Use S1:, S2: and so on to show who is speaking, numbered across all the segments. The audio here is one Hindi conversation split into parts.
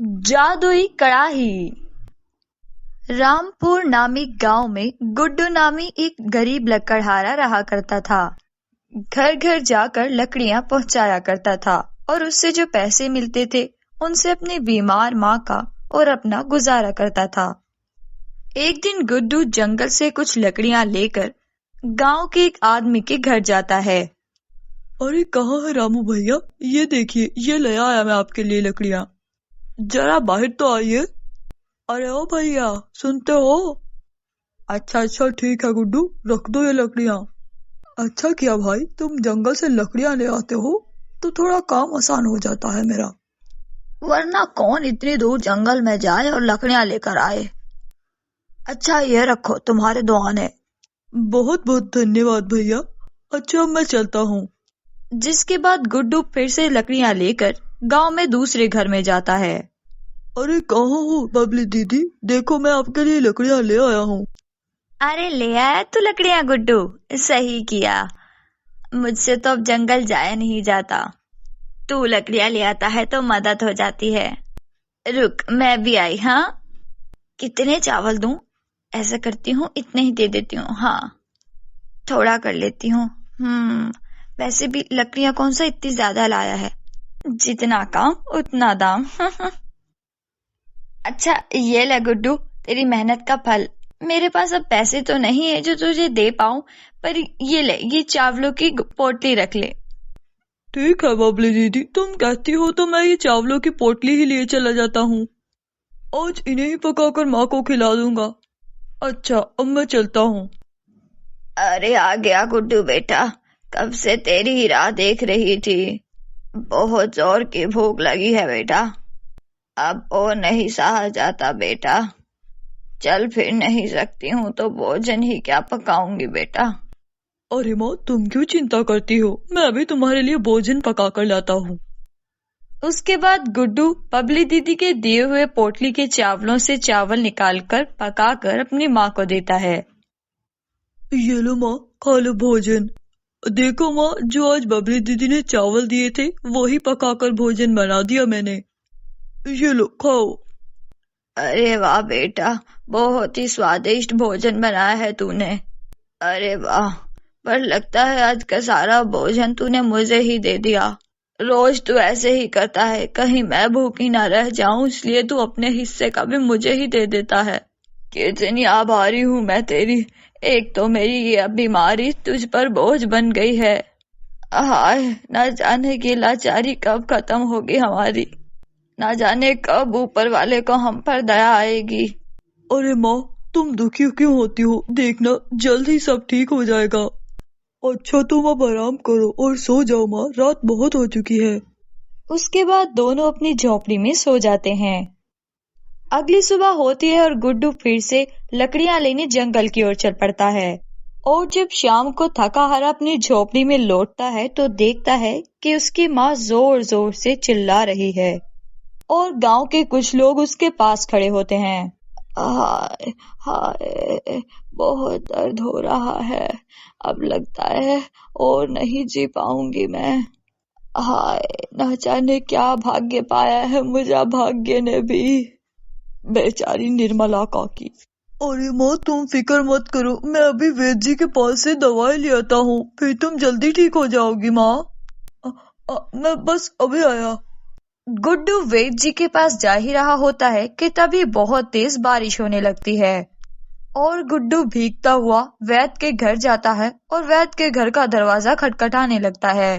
S1: जादुई कड़ाही। रामपुर नामी गांव में गुड्डू नामी एक गरीब लकड़हारा रहा करता था। घर घर जाकर लकड़ियां पहुंचाया करता था और उससे जो पैसे मिलते थे उनसे अपनी बीमार माँ का और अपना गुजारा करता था। एक दिन गुड्डू जंगल से कुछ लकड़ियां लेकर गांव के एक आदमी के घर जाता है।
S2: अरे कहाँ है रामू भैया? ये देखिए, ये ले आया मैं आपके लिए लकड़ियाँ। जरा बाहर तो आइए। अरे ओ भैया, सुनते हो? अच्छा ठीक है गुड्डू, रख दो ये लकड़ियाँ। अच्छा किया भाई, तुम जंगल से लकड़ियाँ ले आते हो तो थोड़ा काम आसान हो जाता है मेरा।
S1: वरना कौन इतनी दूर जंगल में जाए और लकड़ियां लेकर आए। अच्छा ये रखो, तुम्हारे दो आने।
S2: बहुत बहुत धन्यवाद भैया। अच्छा मैं चलता हूँ।
S1: जिसके बाद गुड्डू फिर से लकड़ियां लेकर गांव में दूसरे घर में जाता है।
S2: अरे कहाँ हो बबली दीदी? देखो मैं आपके लिए लकड़ियाँ ले आया हूँ।
S1: अरे ले आया तू लकड़ियां गुड्डू, सही किया। मुझसे तो अब जंगल जाया नहीं जाता। तू लकड़ियां ले आता है तो मदद हो जाती है। रुक, मैं भी आई। हाँ, कितने चावल दूं? ऐसा करती हूँ, इतने ही दे देती हूँ। हाँ, थोड़ा कर लेती हूँ। वैसे भी लकड़ियां कौन सा इतनी ज्यादा लाया है, जितना काम उतना दाम। अच्छा ये ले गुड्डू, तेरी मेहनत का फल। मेरे पास अब पैसे तो नहीं है जो तुझे दे पाऊं, पर ये ले, ये चावलों की पोटली रख ले।
S2: ठीक है बबली दीदी, तुम कहती हो तो मैं ये चावलों की पोटली ही लिए चला जाता हूँ। आज इन्हें ही पकाकर माँ को खिला दूंगा। अच्छा अब मैं चलता हूँ।
S1: अरे आ गया गुड्डू बेटा, कब से तेरी ही राह देख रही थी। बहुत जोर की भूख लगी है बेटा, अब और नहीं सहा जाता बेटा। चल फिर नहीं सकती हूँ तो भोजन ही क्या पकाऊंगी बेटा।
S2: अरे माँ, तुम क्यों चिंता करती हो? मैं अभी तुम्हारे लिए भोजन पका कर लाता हूँ।
S1: उसके बाद गुड्डू बबली दीदी के दिए हुए पोटली के चावलों से चावल निकालकर पकाकर अपनी माँ को देता है।
S2: ये लो माँ, खा लो भोजन। देखो माँ, जो आज बबली दीदी ने चावल दिए थे वही पकाकर भोजन बना दिया मैंने। ये लो खाओ।
S1: अरे वाह बेटा, बहुत ही स्वादिष्ट भोजन बनाया है तूने। अरे वाह, पर लगता है आज का सारा भोजन तूने मुझे ही दे दिया। रोज तू ऐसे ही करता है, कहीं मैं भूखी ना रह जाऊं इसलिए तू अपने हिस्से का भी मुझे ही दे देता है। कितनी आभारी हूँ मैं तेरी। एक तो मेरी ये बीमारी तुझ पर बोझ बन गई है। हाय, न जाने की लाचारी कब खत्म होगी हमारी, ना जाने कब ऊपर वाले को हम पर दया आएगी।
S2: अरे माँ, तुम दुखी क्यों होती हो? देखना जल्द ही सब ठीक हो जाएगा। अच्छा तुम अब आराम करो और सो जाओ माँ, रात बहुत हो चुकी है।
S1: उसके बाद दोनों अपनी झोपड़ी में सो जाते हैं। अगली सुबह होती है और गुड्डू फिर से लकड़ियां लेने जंगल की ओर चल पड़ता है। और जब शाम को थका हारा अपनी झोपड़ी में लौटता है तो देखता है कि उसकी माँ जोर जोर से चिल्ला रही है और गांव के कुछ लोग उसके पास खड़े होते हैं। हाय हाय, बहुत दर्द हो रहा है, अब लगता है और नहीं जी पाऊंगी मैं। हाय, न जाने क्या भाग्य पाया है मुझे भाग्य ने भी। बेचारी निर्मला काकी।
S2: अरे माँ, तुम फिक्र मत करो, मैं अभी वैद्य जी के पास से दवाई ले आता हूँ, फिर तुम जल्दी ठीक हो जाओगी माँ। मैं बस अभी आया।
S1: गुड्डू वैद्य जी के पास जा ही रहा होता है कि तभी बहुत तेज बारिश होने लगती है और गुड्डू भीगता हुआ वैद्य के घर जाता है और वैद्य के घर का दरवाजा खटखटाने लगता है।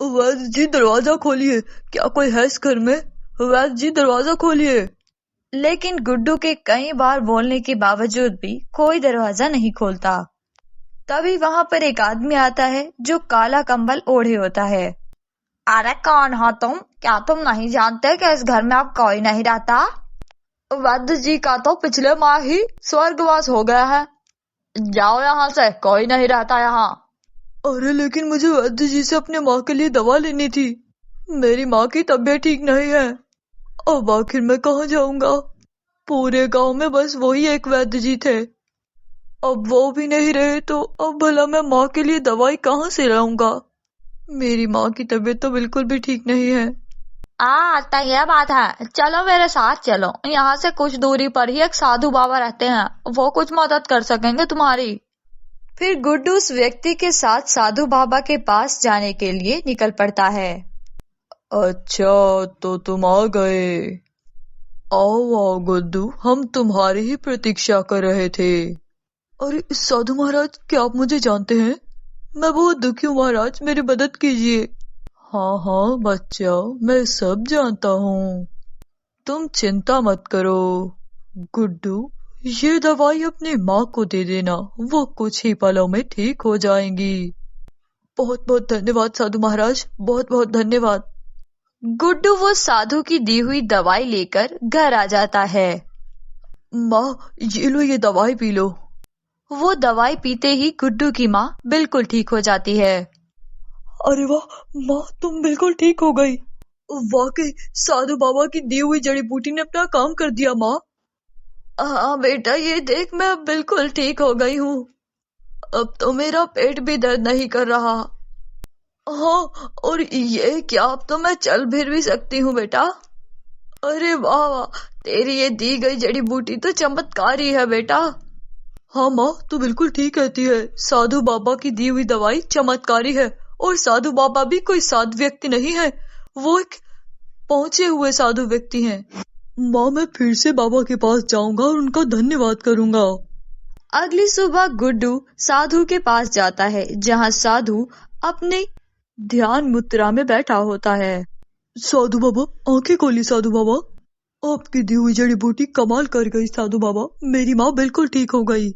S2: वैद्य जी दरवाजा खोलिए, क्या कोई है इस घर में? वैद्य जी दरवाजा खोलिए।
S1: लेकिन गुड्डू के कई बार बोलने के बावजूद भी कोई दरवाजा नहीं खोलता। तभी वहां पर एक आदमी आता है जो काला कंबल ओढ़े होता है। अरे कौन हो तुम? क्या तुम नहीं जानते कि इस घर में अब कोई नहीं रहता? वैद्य जी का तो पिछले माह ही स्वर्गवास हो गया है। जाओ यहाँ से, कोई नहीं रहता यहाँ।
S2: अरे लेकिन मुझे वैद्य जी से अपने माँ के लिए दवा लेनी थी। मेरी माँ की तबीयत ठीक नहीं है। अब आखिर मैं कहाँ जाऊंगा? पूरे गांव में बस वही एक वैद्य जी थे, अब वो भी नहीं रहे तो अब भला मैं माँ के लिए दवाई कहाँ से लाऊंगा? मेरी माँ की तबीयत तो बिल्कुल भी ठीक नहीं है।
S1: तो ये बात है, चलो मेरे साथ चलो। यहाँ से कुछ दूरी पर ही एक साधु बाबा रहते हैं, वो कुछ मदद कर सकेंगे तुम्हारी। फिर गुड्डू उस व्यक्ति के साथ साधु बाबा के पास जाने के लिए निकल पड़ता है।
S2: अच्छा, तो तुम आ गए। आओ आओ गुड्डू, हम तुम्हारी ही प्रतीक्षा कर रहे थे। अरे साधु महाराज, क्या आप मुझे जानते हैं? मैं बहुत दुखी हूँ महाराज, मेरी मदद कीजिए। हाँ हाँ बच्चा, मैं सब जानता हूँ, तुम चिंता मत करो। गुड्डू, ये दवाई अपनी माँ को दे देना, वो कुछ ही पलों में ठीक हो जाएंगी। बहुत बहुत धन्यवाद साधु महाराज, बहुत बहुत धन्यवाद।
S1: गुड्डू वो साधु की दी हुई दवाई लेकर घर आ जाता है।
S2: माँ, ये लो, ये दवाई पी लो।
S1: वो दवाई पीते ही गुड्डू की माँ बिल्कुल ठीक हो जाती है।
S2: अरे वाह माँ, तुम बिल्कुल ठीक हो गई। वाकई साधु बाबा की दी हुई जड़ी बूटी ने अपना काम कर दिया माँ। हाँ बेटा, ये देख, मैं अब बिल्कुल ठीक हो गई हूँ। अब तो मेरा पेट भी दर्द नहीं कर रहा। हाँ, और ये क्या, अब तो मैं चल फिर भी सकती हूँ बेटा। अरे वाह वाह, तेरी ये दी गई जड़ी बूटी तो चमत्कारी है बेटा। हाँ माँ, तू बिल्कुल ठीक कहती है, साधु बाबा की दी हुई दवाई चमत्कारी है। और साधु बाबा भी कोई साधु व्यक्ति नहीं है, वो एक पहुंचे हुए साधु व्यक्ति हैं। माँ, मैं फिर से बाबा के पास जाऊंगा और उनका धन्यवाद करूंगा।
S1: अगली सुबह गुड्डू साधु के पास जाता है, जहाँ साधु अपने ध्यान मुद्रा में बैठा होता है।
S2: साधु बाबा, आंखें खोली साधु बाबा, आपकी दी हुई जड़ी बूटी कमाल कर गई साधु बाबा, मेरी माँ बिल्कुल ठीक हो गई,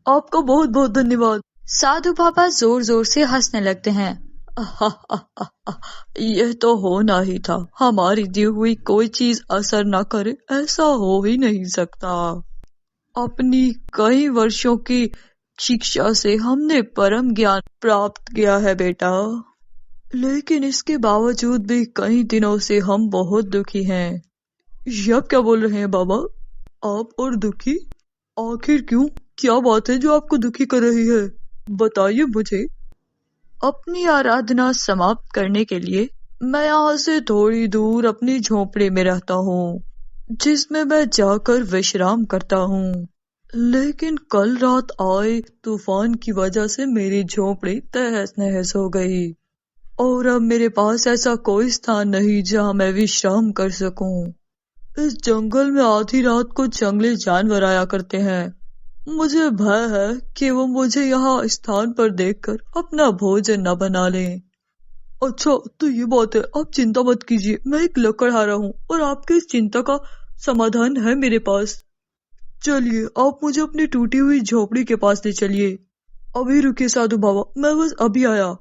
S2: आपका बहुत बहुत धन्यवाद।
S1: साधु बाबा जोर जोर से हंसने लगते हैं।
S2: यह तो होना ही था, हमारी दी हुई कोई चीज असर न करे, ऐसा हो ही नहीं सकता। अपनी कई वर्षों की शिक्षा से हमने परम ज्ञान प्राप्त किया है बेटा, लेकिन इसके बावजूद भी कई दिनों से हम बहुत दुखी हैं। ये आप क्या बोल रहे हैं बाबा? आप और दुखी? आखिर क्यों? क्या बात है जो आपको दुखी कर रही है? बताइए मुझे। अपनी आराधना समाप्त करने के लिए मैं यहाँ से थोड़ी दूर अपनी झोपड़ी में रहता हूँ, जिसमें मैं जाकर विश्राम करता हूँ। लेकिन कल रात आए तूफान की वजह से मेरी झोपड़ी तहस नहस हो गई और अब मेरे पास ऐसा कोई स्थान नहीं जहाँ मैं विश्राम कर सकूं। इस जंगल में आधी रात को जंगली जानवर आया करते हैं। मुझे भय है कि वो मुझे यहाँ स्थान पर देखकर अपना भोजन न बना लें। अच्छा, तो ये बात है, आप चिंता मत कीजिए, मैं एक लकड़हारा हूँ और आपकी इस चिंता का समाधान है मेरे पास। चलिए, आप मुझे अपनी टूटी हुई झोपड़ी के पास ले चलिए। अभी रुकिए साधु बाबा, मैं बस अभी आया।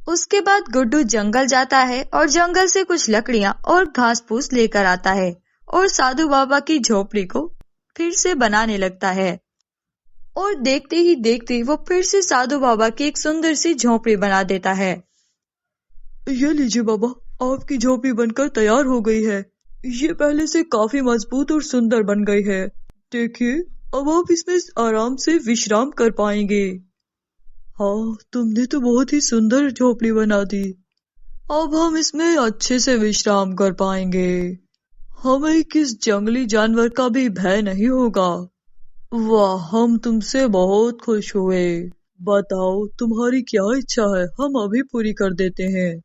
S1: उसके बाद गुड्डू जंगल जाता है और जंगल से कुछ लकड़ियां और घास फूस लेकर आता है और साधु बाबा की झोपड़ी को फिर से बनाने लगता है। और देखते ही देखते वो फिर से साधु बाबा की एक सुंदर सी झोपड़ी बना देता है।
S2: ये लीजिए बाबा, आपकी झोपड़ी बनकर तैयार हो गई है। ये पहले से काफी मजबूत और सुंदर बन गई है। देखिए, अब आप इसमें आराम से विश्राम कर पाएंगे। हाँ, तुमने तो बहुत ही सुंदर झोपड़ी बना दी। अब हम इसमें अच्छे से विश्राम कर पाएंगे। हमें किस जंगली जानवर का भी भय नहीं होगा। वाह, हम तुमसे बहुत खुश हुए। बताओ, तुम्हारी क्या इच्छा है, हम अभी पूरी कर देते हैं।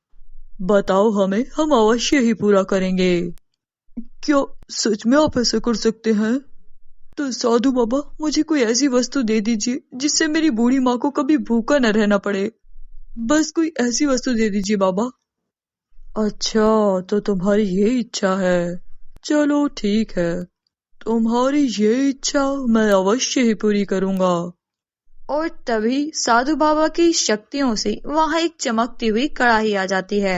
S2: बताओ हमें, हम अवश्य ही पूरा करेंगे। क्या सच में आप ऐसा कर सकते हैं? तो साधु बाबा, मुझे कोई ऐसी वस्तु दे दीजिए जिससे मेरी बूढ़ी माँ को कभी भूखा न रहना पड़े। बस कोई ऐसी वस्तु दे दीजिए बाबा। अच्छा, तो तुम्हारी ये इच्छा है। चलो ठीक है, तुम्हारी ये इच्छा मैं अवश्य ही पूरी करूंगा।
S1: और तभी साधु बाबा की शक्तियों से वहाँ एक चमकती हुई कड़ाही आ जाती है।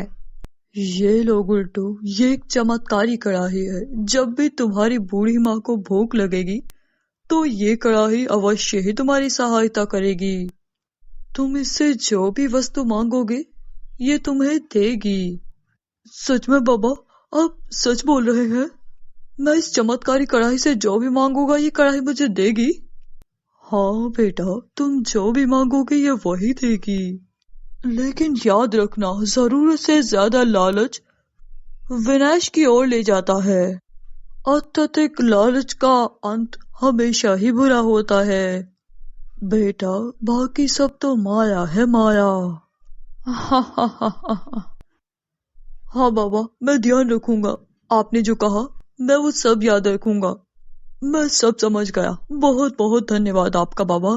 S2: ये लो गुड्डू, ये एक चमत्कारी कड़ाही है। जब भी तुम्हारी बूढ़ी माँ को भूख लगेगी तो ये कड़ाही अवश्य ही तुम्हारी सहायता करेगी। तुम इससे जो भी वस्तु मांगोगे ये तुम्हें देगी। सच में बाबा, आप सच बोल रहे हैं? मैं इस चमत्कारी कड़ाही से जो भी मांगूंगा ये कड़ाही मुझे देगी? हाँ बेटा, तुम जो भी मांगोगे ये वही देगी। लेकिन याद रखना, जरूरत से ज्यादा लालच विनाश की ओर ले जाता है। अत्यधिक लालच का अंत हमेशा ही बुरा होता है। बेटा, बाकी सब तो माया है, माया। हाँ बाबा, मैं ध्यान रखूंगा। आपने जो कहा मैं वो सब याद रखूंगा। मैं सब समझ गया। बहुत बहुत धन्यवाद आपका बाबा।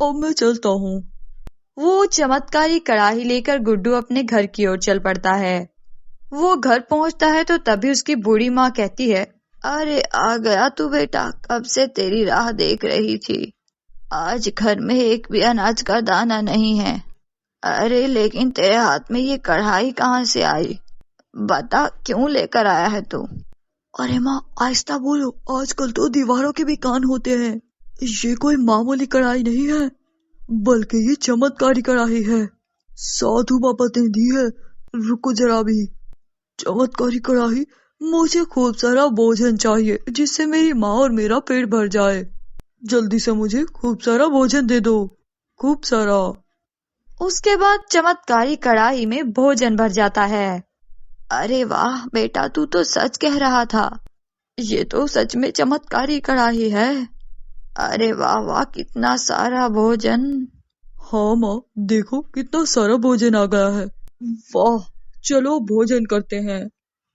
S2: अब मैं चलता हूँ।
S1: वो चमत्कारी कड़ाही लेकर गुड्डू अपने घर की ओर चल पड़ता है। वो घर पहुंचता है तो तभी उसकी बूढ़ी माँ कहती है, अरे आ गया तू बेटा, कब से तेरी राह देख रही थी। आज घर में एक भी अनाज का दाना नहीं है। अरे लेकिन तेरे हाथ में ये कढ़ाई कहाँ से आई? बता, क्यों लेकर आया है तू?
S2: अरे माँ, आहिस्ता बोलो, आजकल तो दीवारों के भी कान होते हैं। ये कोई मामूली कढ़ाई नहीं है, बल्कि ये चमत्कारी कढ़ाई है। साधु बाबा ने दी है। रुको जरा भी। चमत्कारी कढ़ाई, मुझे खूब सारा भोजन चाहिए जिससे मेरी माँ और मेरा पेट भर जाए। जल्दी से मुझे खूब सारा भोजन दे दो, खूब सारा।
S1: उसके बाद चमत्कारी कढ़ाई में भोजन भर जाता है। अरे वाह बेटा, तू तो सच कह रहा था। ये तो सच में चमत्कारी कढ़ाई है। अरे वाह वाह, कितना सारा भोजन।
S2: हाँ माँ, देखो कितना सारा भोजन आ गया है। वाह, चलो भोजन करते हैं।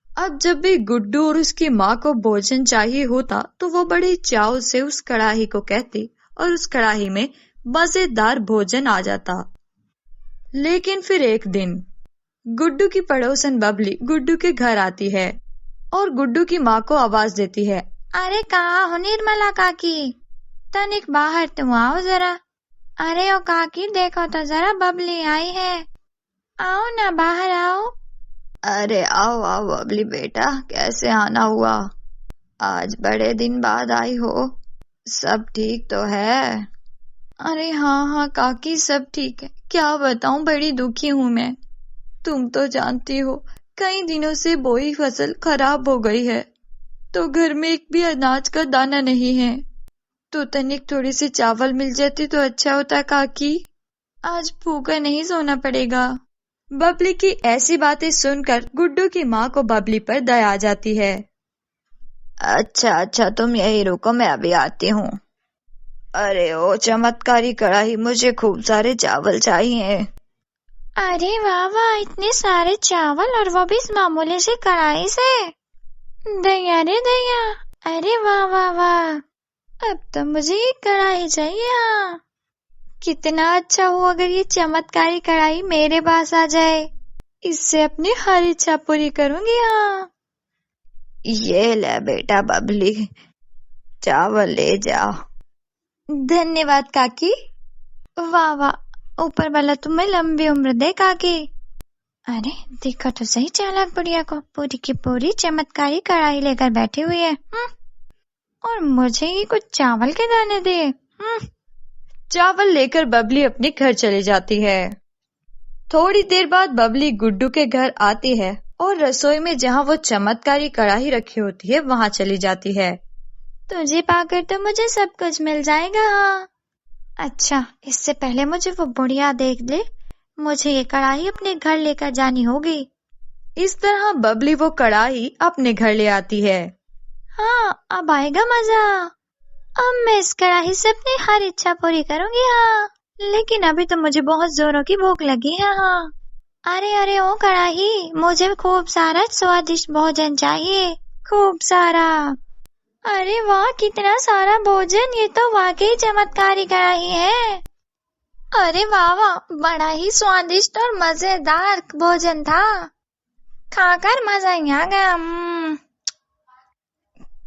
S1: अब जब भी गुड्डू और उसकी माँ को भोजन चाहिए होता तो वो बड़े चाव से उस कढ़ाई को कहती और उस कढ़ाई में मजेदार भोजन आ जाता। लेकिन फिर एक दिन गुड्डू की पड़ोसन बबली गुड्डू के घर आती है और गुड्डू की माँ को आवाज देती है, अरे कहाँ हो निर्मला काकी, तनिक बाहर तुम आओ जरा। अरे ओ काकी, देखो तो जरा बबली आई है, आओ ना बाहर आओ। अरे आओ आओ बबली बेटा, कैसे आना हुआ? आज बड़े दिन बाद आई हो। सब ठीक तो है? अरे हाँ हाँ काकी, सब ठीक है। क्या बताऊं, बड़ी दुखी हूँ मैं। तुम तो जानती हो, कई दिनों से बोई फसल खराब हो गई है, तो घर में एक भी अनाज का दाना नहीं है। तो तनिक थोड़ी सी चावल मिल जाती तो अच्छा होता काकी। आज भूखा नहीं सोना पड़ेगा। बबली की ऐसी बातें सुनकर गुड्डू की माँ को बबली पर दया आ जाती है। अच्छा अच्छा, तुम यही रुको, मैं अभी आती हूँ। अरे ओ चमत्कारी कढ़ाई, मुझे खूब सारे चावल चाहिए। अरे वाह वाह, इतने सारे चावल, और वो भी इस मामूली सी कढ़ाई से। दया रे दया, अरे वाह वाह वाह, अब तो मुझे ये कढ़ाई चाहिए। हाँ, कितना अच्छा हो अगर ये चमत्कारी कढ़ाई मेरे पास आ जाए। इससे अपनी हर इच्छा पूरी करूंगी। हाँ, ये ले बेटा बबली, चावल ले जाओ। धन्यवाद काकी। वाह वाह, ऊपर वाला तुम्हें लंबी उम्र दे काकी। अरे देखो तो सही, चालाक बुढ़िया को पूरी की पूरी चमत्कारी कढ़ाई लेकर बैठी हुई है। और मुझे ये कुछ चावल के दाने दे। चावल लेकर बबली अपने घर चली जाती है। थोड़ी देर बाद बबली गुड्डू के घर आती है और रसोई में जहाँ वो चमत्कारी कढ़ाई रखी होती है वहाँ चली जाती है। तुझे पाकर तो मुझे सब कुछ मिल जाएगा। अच्छा, इससे पहले मुझे वो बुढ़िया देख ले, मुझे ये कढ़ाई अपने घर लेकर जानी होगी। इस तरह बबली वो कढ़ाई अपने घर ले आती है। हाँ, अब आएगा मजा। अब मैं इस कढ़ाई से अपनी हर इच्छा पूरी करूंगी। हाँ, लेकिन अभी तो मुझे बहुत जोरों की भूख लगी है। हाँ, अरे अरे ओ कढ़ाई, मुझे खूब सारा स्वादिष्ट भोजन चाहिए, खूब सारा। अरे वाह, कितना सारा भोजन, ये तो वाकई चमत्कारी कढ़ाई है। अरे वाह वाह, बड़ा ही स्वादिष्ट और मजेदार भोजन था, खाकर मजा ही आ गया।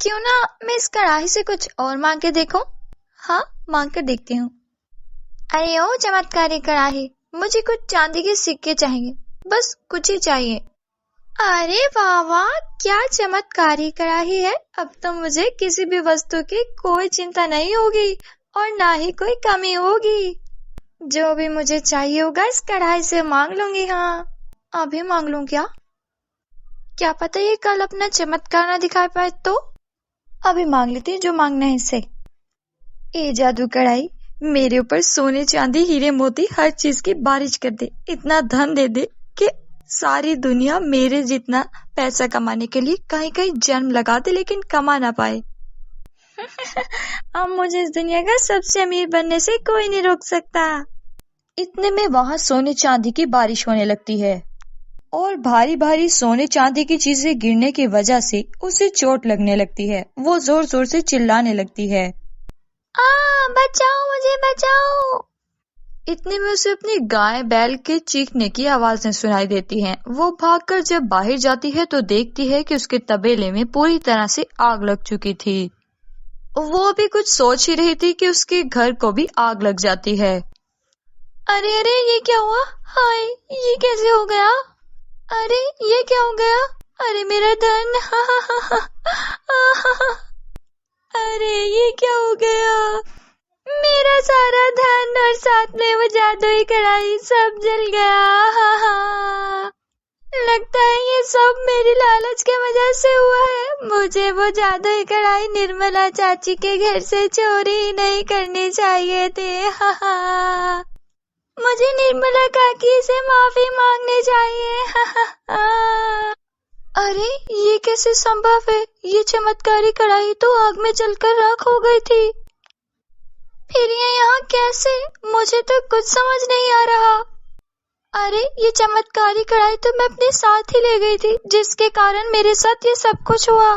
S1: क्यों ना मैं इस कढ़ाई से कुछ और मांग के देखूं? हाँ, मांग कर देखती हूँ। अरे ओ चमत्कारी कढ़ाई, मुझे कुछ चांदी के सिक्के चाहिए, बस कुछ ही चाहिए। अरे वाह वाह, क्या चमत्कारी कढ़ाई है। अब तो मुझे किसी भी वस्तु की कोई चिंता नहीं होगी और ना ही कोई कमी होगी। जो भी मुझे चाहिए होगा इस कढ़ाई से मांग लूंगी। हाँ, अभी मांग लूं क्या पता ये कल अपना चमत्कार न दिखा पाए तो। अभी मांग लेती हूँ जो मांगना है इससे। ए जादू कढ़ाई, मेरे ऊपर सोने चांदी हीरे मोती हर चीज की बारिश कर दे, इतना धन दे दे कि सारी दुनिया मेरे जितना पैसा कमाने के लिए कहीं कहीं जन्म लगा दे लेकिन कमा ना पाए। अब मुझे इस दुनिया का सबसे अमीर बनने से कोई नहीं रोक सकता। इतने में वहां सोने चांदी की बारिश होने लगती है और भारी भारी सोने चांदी की चीजें गिरने की वजह से उसे चोट लगने लगती है। वो जोर जोर से चिल्लाने लगती है, बचाओ मुझे बचाओ। इतने में उसे अपनी गाय बैल के चीखने की आवाजें सुनाई देती हैं। वो भागकर जब बाहर जाती है तो देखती है कि उसके तबेले में पूरी तरह से आग लग चुकी थी। वो भी कुछ सोच ही रही थी कि उसके घर को भी आग लग जाती है। अरे अरे ये क्या हुआ? हाय, ये कैसे हो गया? अरे ये क्या हो गया? अरे मेरा धन! अरे ये क्या हो गया? मेरा सारा धन और साथ में वो जादुई कढ़ाई सब जल गया। लगता है ये सब मेरी लालच के वजह से हुआ है। मुझे वो जादुई कढ़ाई निर्मला चाची के घर से चोरी ही नहीं करनी चाहिए थे। मुझे निर्मला काकी से माफी मांगनी चाहिए। अरे ये कैसे संभव है? ये चमत्कारी कढ़ाई तो आग में जलकर राख हो गई थी। फिर ये यहाँ कैसे? मुझे तो कुछ समझ नहीं आ रहा। अरे ये चमत्कारी कढ़ाई तो मैं अपने साथ ही ले गई थी, जिसके कारण मेरे साथ ये सब कुछ हुआ।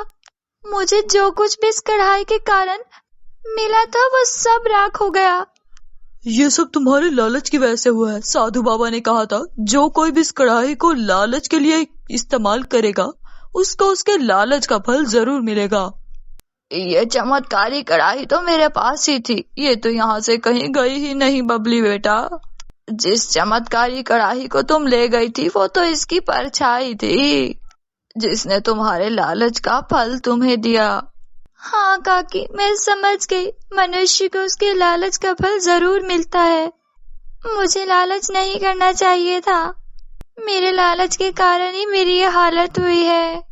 S1: मुझे जो कुछ भी इस कढ़ाई के कारण मिला था वो सब राख हो गया।
S2: ये सब तुम्हारे लालच की वजह से हुआ है। साधु बाबा ने कहा था जो कोई भी इस कढ़ाई को लालच के लिए इस्तेमाल करेगा उसको उसके लालच का फल जरूर मिलेगा।
S1: ये चमत्कारी कढ़ाई तो मेरे पास ही थी, ये तो यहाँ से कहीं गई ही नहीं बबली बेटा। जिस चमत्कारी कढ़ाई को तुम ले गई थी वो तो इसकी परछाई थी, जिसने तुम्हारे लालच का फल तुम्हें दिया। हाँ काकी, मैं समझ गई। मनुष्य को उसके लालच का फल जरूर मिलता है। मुझे लालच नहीं करना चाहिए था। मेरे लालच के कारण ही मेरी ये हालत हुई है।